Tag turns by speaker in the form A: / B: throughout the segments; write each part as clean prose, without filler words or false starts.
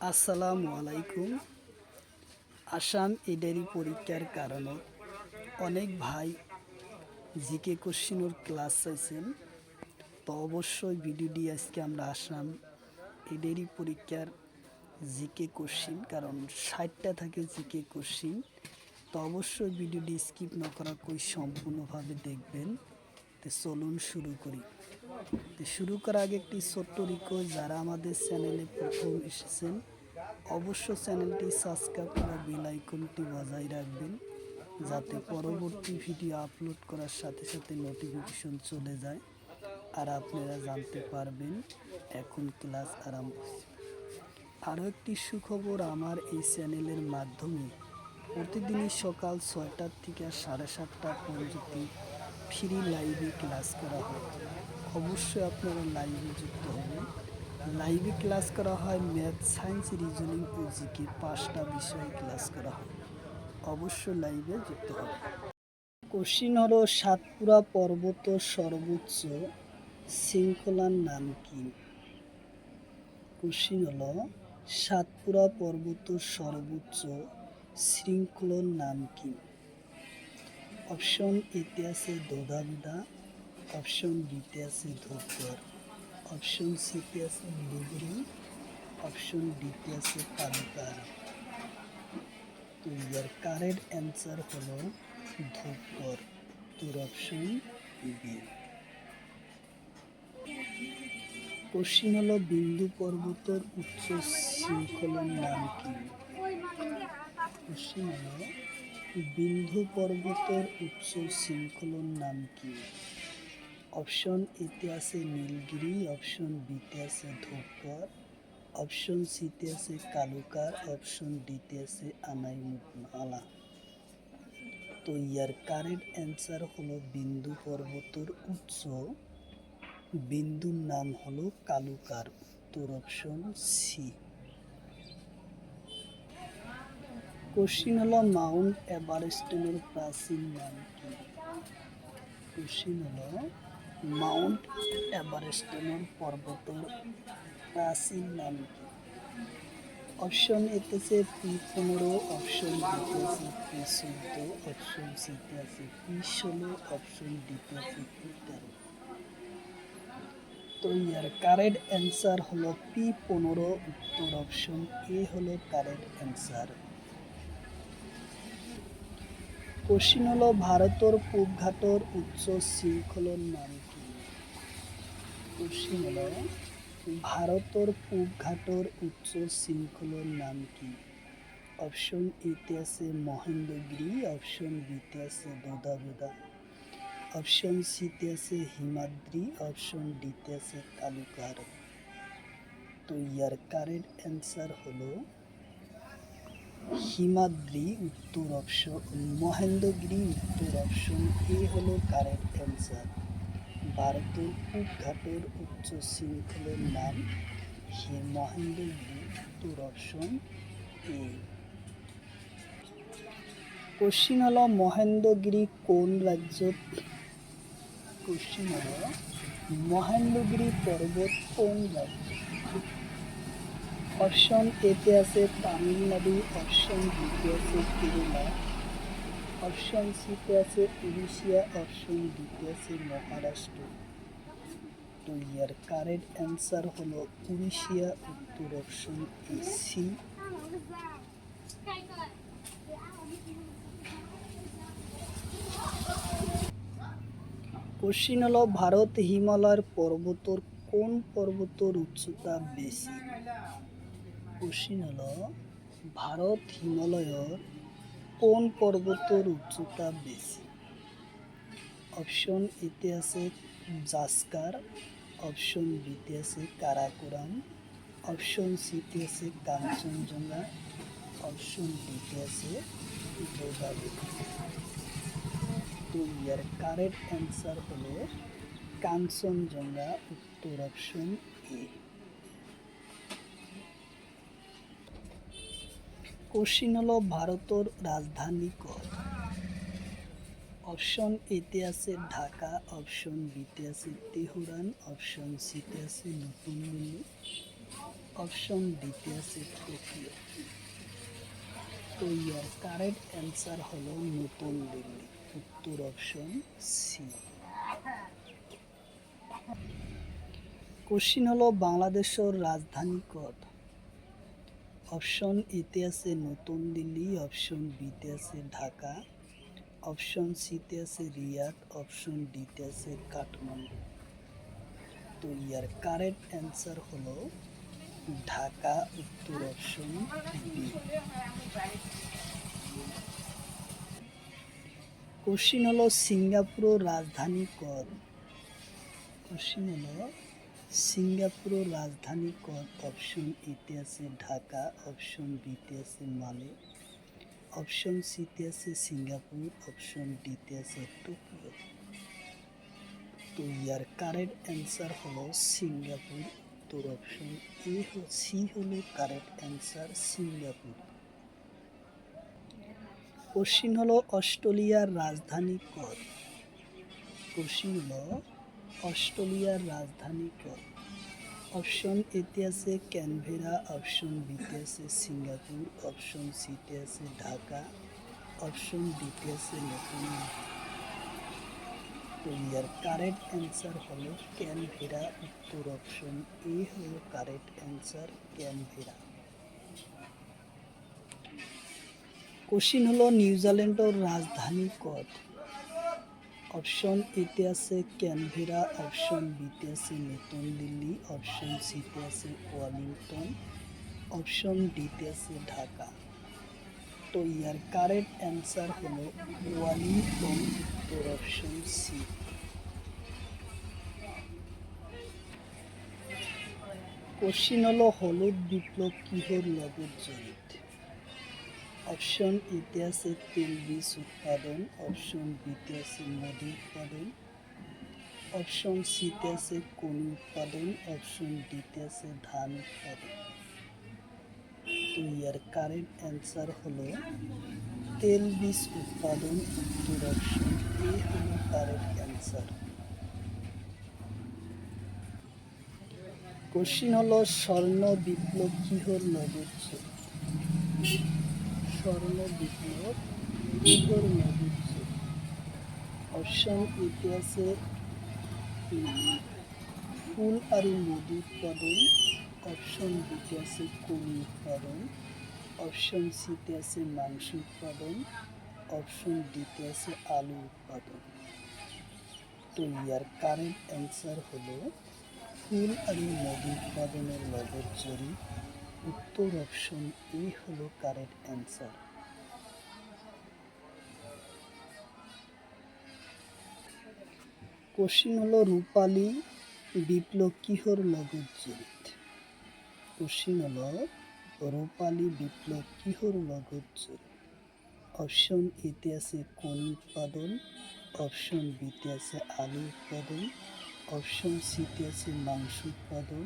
A: আসসালামু আলাইকুম। আসাম এডারি পরীক্ষার কারণে অনেক ভাই জিকে কোশ্চিনের ক্লাস চাইছেন। তো অবশ্যই ভিডিওটি আজকে আমরা আসাম এডারি পরীক্ষার জিকে কোশ্চিন, কারণ 60টা থাকে জিকে কোশ্চিন। তো অবশ্যই ভিডিওটি স্কিপ না করা কই সম্পূর্ণভাবে দেখবেন। তো চলুন শুরু করি। তো শুরু করার আগে একটি ছোট্ট রিকোয়েস্ট, যারা আমাদের চ্যানেলে প্রথম এসেছেন অবশ্য চ্যানেলটি সাবস্ক্রাইব করে বেল আইকনটি বজায় রাখবেন, যাতে পরবর্তী ভিডিও আপলোড করার সাথে সাথে নোটিফিকেশন চলে যায় আর আপনারা জানতে পারবেন এখন ক্লাস আরম্ভ হচ্ছে। আরও একটি সুখবর, আমার এই চ্যানেলের মাধ্যমে প্রতিদিনই সকাল 6টা থেকে 7:30 পর্যন্ত ফ্রি লাইভে ক্লাস করা হয়। অবশ্যই আপনারা লাইভে যুক্ত হবেন। লাইভে ক্লাস করা হয় ম্যাথ, সায়েন্স, রিজনিং ও জিকে 5টা বিষয়ে ক্লাস করা হয়। অবশ্যই লাইভে যুক্ত হবে। কোশ্চিন হলো সাতপুরা পর্বত সর্বোচ্চ শৃঙ্খলার নাম কি? কোশ্চিন হলো সাতপুরা পর্বত সর্বোচ্চ শৃঙ্খলার নাম কি? অপশন এতে আছে দোদাবিদা, অপশন বিতে আছে ধূপগড়, অপশন সিতে আছে নীলগিরি, অপশন ডিতে আছে কালুকার। তো ইয়ার কারেক্ট অ্যান্সার হলো ধূপগড়। তোর অপশন বি। কোশ্চিন হলো বিন্দু পর্বতের উচ্চ শৃঙ্খলার নাম কি? কোশ্চিন হলো বিন্দু পর্বতের উচ্চ শৃঙ্খলার নাম কি? অপশন এতে আছে নীলগিরি, অপশন বিতে আছে ধূপগড়, অপশন সিতে আছে কালুকার, অপশন ডিতে আছে আনাইমুতমালা। তো ইয়ার কারেক্ট অ্যান্সার হলো বিন্দু পর্বতের উচ্চ বিন্দুর নাম হলো কালুকার। উত্তর অপশন সি। কোশ্চিন হলো মাউন্ট এভারেস্টের প্রাচীন নাম কি? কোশ্চিন হলো মাউন্ট এভারেস্টের পর্বতের প্রাচীন নাম কি? অপশন এতে আছে P15, অপশন বিতে আছে P14, অপশন সিতে আছে P16, অপশন ডিতে আছে P13। তো ইয়ার কারেক্ট অ্যান্সার হলো P15। উত্তর অপশন এ হলো কারেক্ট অ্যান্সার। কোশ্চিন হলো ভারতের পূবঘাটের উচ্চ শৃঙ্খলার নাম কি? কোশ্চিন হলো ভারতের পূবঘাটের উচ্চ শৃঙ্খলার নাম কি? অপশন এতে আছে মহেন্দ্রগিরি, অপশন বিতে আছে দোদাবেদা, অপশন সিতে আছে হিমাদ্রি, অপশন ডিতে আছে কালুকার। তো ইয়ার কারেক্ট অ্যান্সার হলো হিমাদ্রি। উত্তর অপশন মহেন্দ্রগিরি। উত্তর অপশন এ হলো কারেক্ট অ্যান্সার। ভারতের পূবঘাটের উচ্চ শৃঙ্খলার নাম মহেন্দ্রগিরি। উত্তর অপশন এ। কোশ্চিন হলো মহেন্দ্রগিরি কোন রাজ্যত? কোশ্চিন হলো মহেন্দ্রগিরি পর্বত কোন রাজ্য? অপশন এতে আছে তামিলনাড়ু, অপশন বিতে আছে কেরালা, অপশন সিতে আছে উড়িষ্যা, অপশন ডিতে আছে মহারাষ্ট্র। তো ইয়ার কারেক্ট অ্যান্সার হলো উড়িষ্যা। উত্তর অপশন এ সি। কোশ্চিন হলো ভারত হিমালয়ের পর্বতের কোন পর্বতের উচ্চতা বেশি? কোশ্চিন হলো ভারত হিমালয়ের কোন পর্বতের উচ্চতা বেশি? অপশন এতে আছে জাসকার, অপশন বিতে আছে কারাকোরাম, অপশন সিতে আছে কাঞ্চনজঙ্ঘা, অপশন ডিতে আছে দোদাবেদী। তো ইয়ার কারেক্ট অ্যান্সার হলো কাঞ্চনজঙ্ঘা। উত্তর অপশন এ। কোশ্চিন হলো ভারতের রাজধানী কয়? অপশন এতে আছে ঢাকা, অপশন বিতে আছে তেহরান, অপশন সিতে আছে নতুন দিল্লি, অপশন ডিতে আছে টোকিও। তো ইয়ার কারেক্ট অ্যান্সার হলো নতুন দিল্লি, উত্তর অপশন সি। কোশ্চিন হলো বাংলাদেশের রাজধানী কত? অপশন এতে আছে নতুন দিল্লি, অপশন বিতে আছে ঢাকা, অপশন সিতে আছে রিয়াদ, অপশন ডিতে আছে কাঠমান্ডু। তো ইয়ার কারেক্ট অ্যান্সার হলো ঢাকা, উত্তর অপশন বি। কোশ্চিন হলো সিঙ্গাপুরের রাজধানী কত? কোশ্চিন হলো সিঙ্গাপুরের রাজধানী কত? অপশন এতে আছে ঢাকা, অপশন বিতে আছে মালে, অপশন সিতে আছে সিঙ্গাপুর, অপশন ডিতে আছে টোকিও। তো ইয়ার কারেক্ট অ্যান্সার হলো সিঙ্গাপুর, উত্তর অপশন এ সি হলো কারেক্ট অ্যান্সার, সিঙ্গাপুর। কোশ্চিন হলো অস্ট্রেলিয়ার রাজধানী কত? কোশ্চিন হলো অস্ট্রেলিয়ার রাজধানী কত? অপশন এতে আছে ক্যানবেরা, অপশন বিতে আছে সিঙ্গাপুর, অপশন সিতে আছে ঢাকা, অপশন ডিতে আছে নতুন। তো ইয়ার কারেক্ট অ্যান্সার হলো ক্যানবেরা, উত্তর অপশন এ হলো কারেক্ট অ্যান্সার, ক্যানবেরা। কোশ্চিন হলো নিউজিল্যান্ডের রাজধানী কত? অপশন এতে আছে ক্যানবেরা, অপশন বিতে আছে নতুন দিল্লি, অপশন সিতে আছে ওয়েলিংটন, অপশন ডিতে আছে ঢাকা। তো ইয়ার কারেক্ট অ্যান্সার হলো ওয়েলিংটন, উত্তর অপশন সি। কোশ্চিন হলো হলুদ বিপ্লব কিহর লগত জড়িত? অপশন এতে আছে তেল বীজ উৎপাদন, অপশন বিতে আছে মধু উৎপাদন, অপশন সিতে আছে কণি উৎপাদন, অপশন ডিতে আছে ধান উৎপাদন। তো ইয়ার কারেক্ট অ্যান্সার হলো তেল বীজ উৎপাদন, উত্তর অপশন এ হলো কারেক্ট অ্যান্সার। কোশ্চিন হলো স্বর্ণ বিপ্লব কিহর লগত জড়িত? স্বর্ণ বিপ্লব কিহর লগত জড়িত? অপশন এতে আছে ফুল আর মধু উৎপাদন, অপশন বিতে আছে কণি উৎপাদন, অপশন সিতে আছে মাংস উৎপাদন, অপশন ডিতে আছে আলু উৎপাদন। তো ইয়ার কারেক্ট অ্যান্সার হলো ফুল আর মধু উৎপাদনের লগত জড়িত, উত্তর অপশন এ হলো কারেক্ট অ্যান্সার। কোশ্চিন হলো রূপালী বিপ্লব কিহর লগত জড়িত? কোশ্চিন হলো রূপালী বিপ্লব কিহর লগত জড়িত? অপশন এতে আছে কণি উৎপাদন, অপশন বিতে আছে আলু উৎপাদন, অপশন সিতে আছে মাংস উৎপাদন,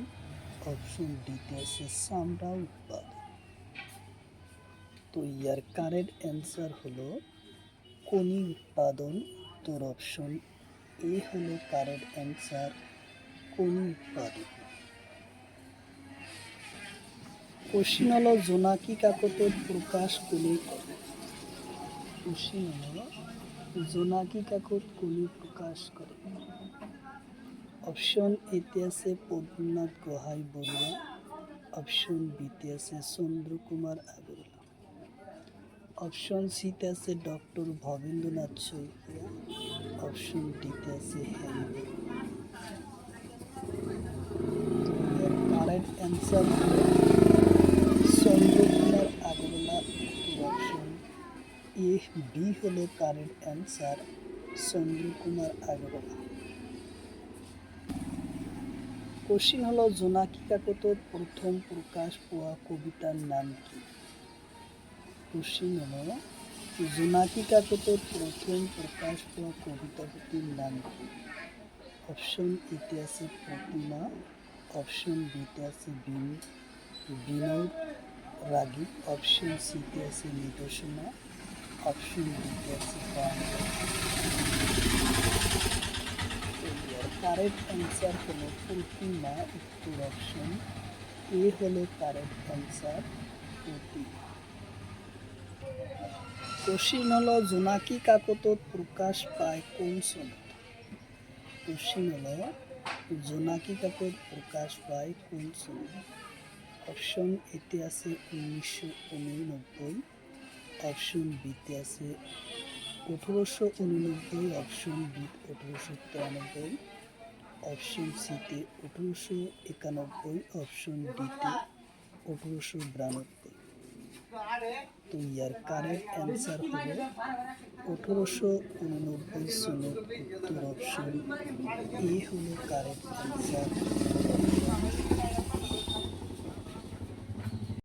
A: অপশন ডিতে আছে চামড়া উৎপাদন। তো ইয়ার কারেক্ট অ্যান্সার হলো কণি উৎপাদন, উত্তর অপশন এ হলো কারেক্ট অ্যান্সার, কণি উৎপাদন। কোশ্চিন হলো জোনাকি কাকতের প্রকাশ কোনে করে? কোশ্চিন হলো জোনাকি কাকত কোনে প্রকাশ করে? অপশন এতে আছে পদ্মনাথ গোহাই বড়ুয়া, অপশন বিতে আছে চন্দ্রকুমার আগরওয়ালা, অপশন সিতে আছে ডক্টর ভবেন্দ্রনাথ শইকীয়া, অপশন ডিতে আছে হ্যারি। কারেক্ট অ্যান্সার হলো চন্দ্রকুমার আগরওয়ালা, উত্তর অপশন এ বি হলো correct answer, Chandrakumar Agarwala. Question হলো জোনাকি কাকতের প্রথম প্রকাশ পাওয়া কবিতার নাম কি? কোশ্চিন হলো জোনাকি কাকতের প্রথম প্রকাশ পাওয়া কবিতাটির নাম কি? অপশন এতে আছে প্রতিমা, অপশন বিতে আছে বিনয় রাগী, অপশন সিতে আছে নিদর্শনা, অপশন ডিতে আছে বাংলা। কারেক্ট অ্যান্সার হলো প্রতিমা, উত্তর অপশন এ হলো কারেক্ট অ্যান্সার ওটি। কোশ্চিন হলো জোনাকি কাকতত প্রকাশ পায় কোন সনত? কোশ্চিন হলো জোনাকি কাকত প্রকাশ পায় কোন সনত? অপশন এতে আছে 1989, অপশন বিতে আছে 1889, অপশন বি 1893, অপশন সিতে 1891, অপশন ডিতে 1892। তো ইয়ার কারেক্ট অ্যান্সার হলো 1889 সনত। উত্তর অপশন এ হলো কারেক্ট অ্যান্সার।